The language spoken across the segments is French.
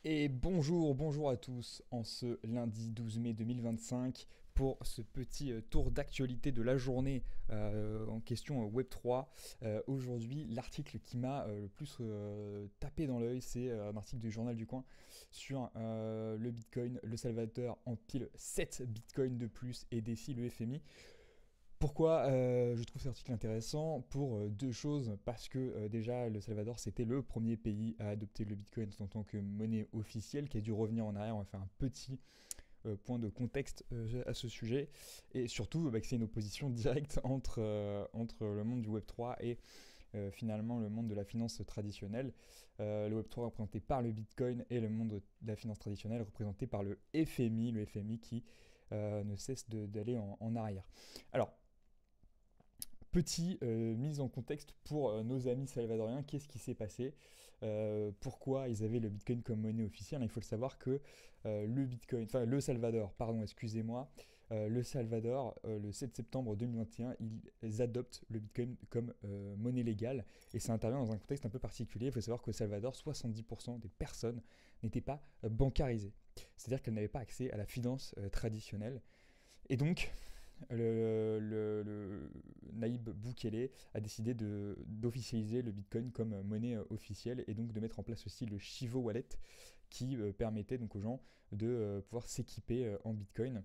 Et bonjour à tous en ce lundi 12 mai 2025 pour ce petit tour d'actualité de la journée en question Web3. Aujourd'hui, l'article qui m'a le plus tapé dans l'œil, c'est un article du Journal du Coin sur le Bitcoin. Le Salvador empile 7 Bitcoins de plus et défie le FMI. Pourquoi je trouve cet article intéressant? Pour deux choses. Parce que déjà, le Salvador, c'était le premier pays à adopter le Bitcoin en tant que monnaie officielle, qui a dû revenir en arrière. On va faire un petit point de contexte à ce sujet. Et surtout, que c'est une opposition directe entre le monde du Web3 et finalement le monde de la finance traditionnelle. Le Web3 représenté par le Bitcoin et le monde de la finance traditionnelle représenté par le FMI qui ne cesse d'aller en arrière. Alors, petit mise en contexte pour nos amis salvadoriens, qu'est-ce qui s'est passé? Pourquoi ils avaient le Bitcoin comme monnaie officielle? Il faut le savoir que le Salvador, pardon, excusez-moi, le Salvador, le 7 septembre 2021, ils adoptent le Bitcoin comme monnaie légale et ça intervient dans un contexte un peu particulier. Il faut savoir qu'au Salvador, 70% des personnes n'étaient pas bancarisées, c'est-à-dire qu'elles n'avaient pas accès à la finance traditionnelle. Et donc, le Naïb Boukele a décidé d'officialiser le Bitcoin comme monnaie officielle et donc de mettre en place aussi le Chivo Wallet qui permettait donc aux gens de pouvoir s'équiper en Bitcoin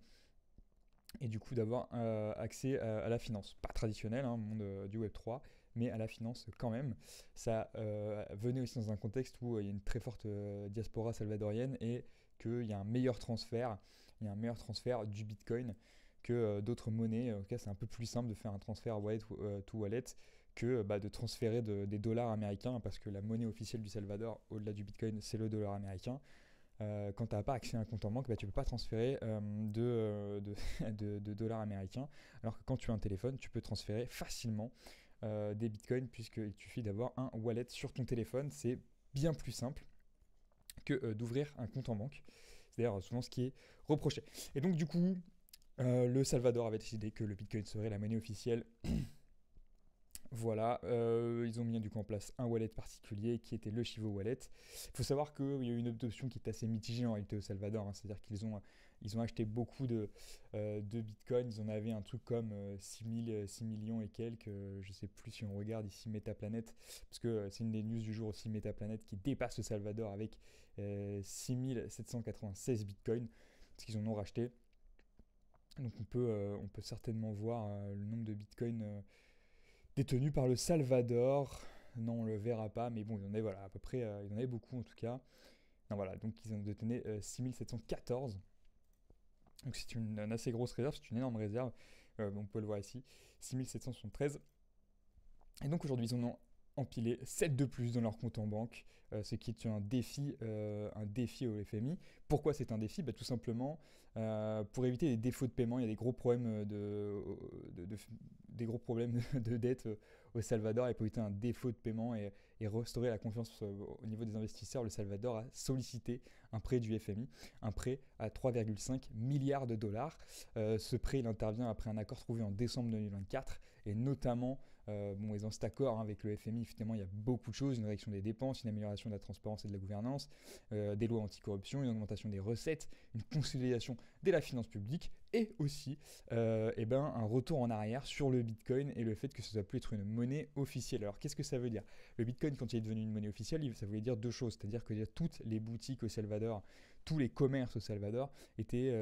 et du coup d'avoir accès à la finance. Pas traditionnelle, hein, monde du Web3, mais à la finance quand même. Ça venait aussi dans un contexte où il y a une très forte diaspora salvadorienne et qu'il y a il y a un meilleur transfert du Bitcoin que d'autres monnaies. En tout cas, c'est un peu plus simple de faire un transfert wallet to wallet que de transférer des dollars américains parce que la monnaie officielle du Salvador, au-delà du Bitcoin, c'est le dollar américain. Quand tu n'as pas accès à un compte en banque, tu ne peux pas transférer de dollars américains. Alors que quand tu as un téléphone, tu peux transférer facilement des bitcoins puisqu'il suffit d'avoir un wallet sur ton téléphone. C'est bien plus simple que d'ouvrir un compte en banque. C'est d'ailleurs souvent ce qui est reproché. Et donc du coup, le Salvador avait décidé que le bitcoin serait la monnaie officielle. Voilà, ils ont mis du coup en place un wallet particulier qui était le Chivo Wallet. Il faut savoir qu'il y a eu une adoption qui est assez mitigée en réalité au Salvador, hein, c'est-à-dire ils ont acheté beaucoup de bitcoins, ils en avaient un truc comme 6 millions et quelques, je ne sais plus si on regarde ici Metaplanet, parce que c'est une des news du jour aussi, Metaplanet qui dépasse le Salvador avec 6796 bitcoins, parce qu'ils en ont racheté. Donc on peut certainement voir le nombre de bitcoins détenu par le Salvador. Non, on le verra pas, mais bon, il y en avait voilà, à peu près, il y en avait beaucoup en tout cas. Non, voilà, donc ils en détenaient 6714. Donc c'est une assez grosse réserve, c'est une énorme réserve. On peut le voir ici, 6773. Et donc aujourd'hui, ils en ont empilé 7 de plus dans leur compte en banque, ce qui est un défi au FMI. Pourquoi c'est un défi? Tout simplement pour éviter des défauts de paiement. Il y a des gros problèmes des gros problèmes de dette au Salvador et pour éviter un défaut de paiement et restaurer la confiance au niveau des investisseurs, le Salvador a sollicité un prêt du FMI, un prêt à 3,5 milliards de dollars. Ce prêt il intervient après un accord trouvé en décembre 2024 et notamment ils ont cet accord avec le FMI, finalement il y a beaucoup de choses, une réduction des dépenses, une amélioration de la transparence et de la gouvernance, des lois anticorruption, une augmentation des recettes, une consolidation de la finance publique et aussi un retour en arrière sur le Bitcoin et le fait que ça doit plus être une monnaie officielle. Alors qu'est-ce que ça veut dire? Le Bitcoin quand il est devenu une monnaie officielle, ça voulait dire deux choses, c'est-à-dire que toutes les boutiques au Salvador, tous les commerces au Salvador étaient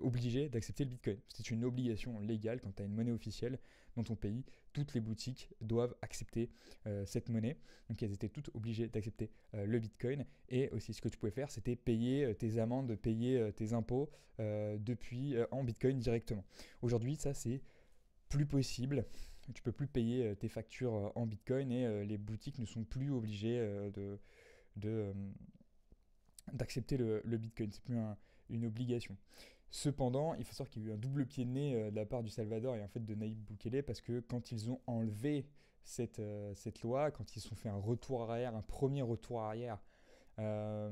obligés d'accepter le Bitcoin. C'est une obligation légale quand tu as une monnaie officielle dans ton pays, toutes les boutiques doivent accepter cette monnaie. Donc elles étaient toutes obligées d'accepter le Bitcoin. Et aussi ce que tu pouvais faire, c'était payer tes amendes, payer tes impôts depuis en Bitcoin directement. Aujourd'hui, ça c'est plus possible. Tu peux plus payer tes factures en Bitcoin et les boutiques ne sont plus obligées de, d'accepter le Bitcoin. C'est plus une obligation. Cependant, il faut savoir qu'il y a eu un double pied de nez de la part du Salvador et en fait de Naïb Boukele parce que quand ils ont enlevé cette loi, quand ils se sont fait un retour arrière, un premier retour arrière, euh,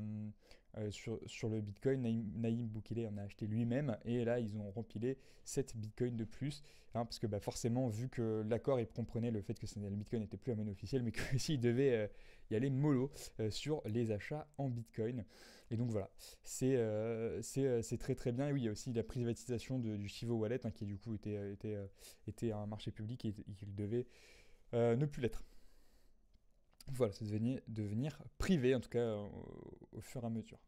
sur le Bitcoin. Nayib Bukele en a acheté lui-même et là ils ont rempilé 7 Bitcoins de plus, hein, parce que forcément, vu que l'accord il comprenait le fait que le Bitcoin n'était plus la monnaie officielle, mais que s'il devait y aller mollo sur les achats en Bitcoin. Et donc voilà, c'est très très bien. Et oui, il y a aussi la privatisation du Chivo Wallet, hein, qui du coup était un marché public et qu'il devait ne plus l'être. Voilà, ça devait devenir privé, en tout cas au fur et à mesure.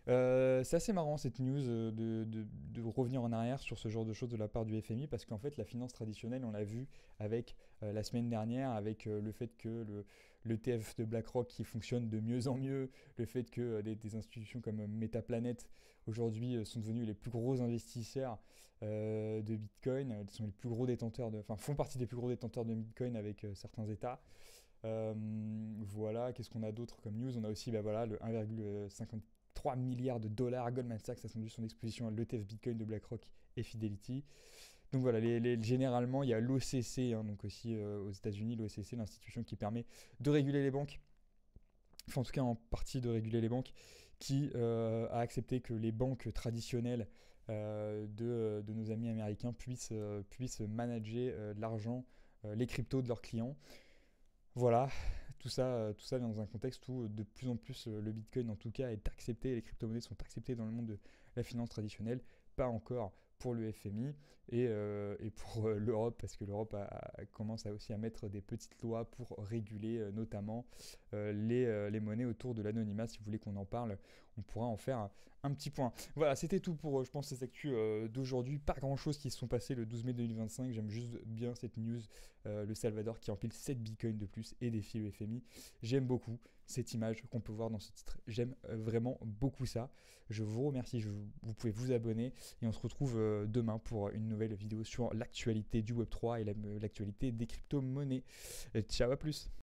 C'est assez marrant cette news de revenir en arrière sur ce genre de choses de la part du FMI, parce qu'en fait la finance traditionnelle, on l'a vu avec la semaine dernière, avec le fait que l'ETF de BlackRock qui fonctionne de mieux en mieux, le fait que des institutions comme Metaplanet aujourd'hui sont devenus les plus gros investisseurs de Bitcoin, sont les plus gros détenteurs font partie des plus gros détenteurs de Bitcoin avec certains États. Voilà, qu'est-ce qu'on a d'autre comme news? On a aussi voilà, le 1,53 milliard de dollars. Goldman Sachs a vendu son exposition à l'ETF Bitcoin de BlackRock et Fidelity. Donc voilà, généralement, il y a l'OCC, hein, donc aussi aux États-Unis, l'OCC, l'institution qui permet de réguler les banques, enfin en tout cas en partie de réguler les banques, qui a accepté que les banques traditionnelles de nos amis américains puissent manager l'argent, les cryptos de leurs clients. Voilà, tout ça dans un contexte où de plus en plus le Bitcoin en tout cas est accepté, les crypto-monnaies sont acceptées dans le monde de la finance traditionnelle, pas encore pour le FMI et pour l'Europe, parce que l'Europe commence aussi à mettre des petites lois pour réguler notamment les monnaies autour de l'anonymat. Si vous voulez qu'on en parle, on pourra en faire un petit point. Voilà, c'était tout pour, je pense, ces actus d'aujourd'hui. Pas grand-chose qui se sont passées le 12 mai 2025. J'aime juste bien cette news. Le Salvador qui empile 7 bitcoins de plus et défie le FMI. J'aime beaucoup cette image qu'on peut voir dans ce titre. J'aime vraiment beaucoup ça. Je vous remercie. Vous pouvez vous abonner et on se retrouve demain pour une nouvelle vidéo sur l'actualité du Web3 et l'actualité des crypto-monnaies. Ciao, à plus.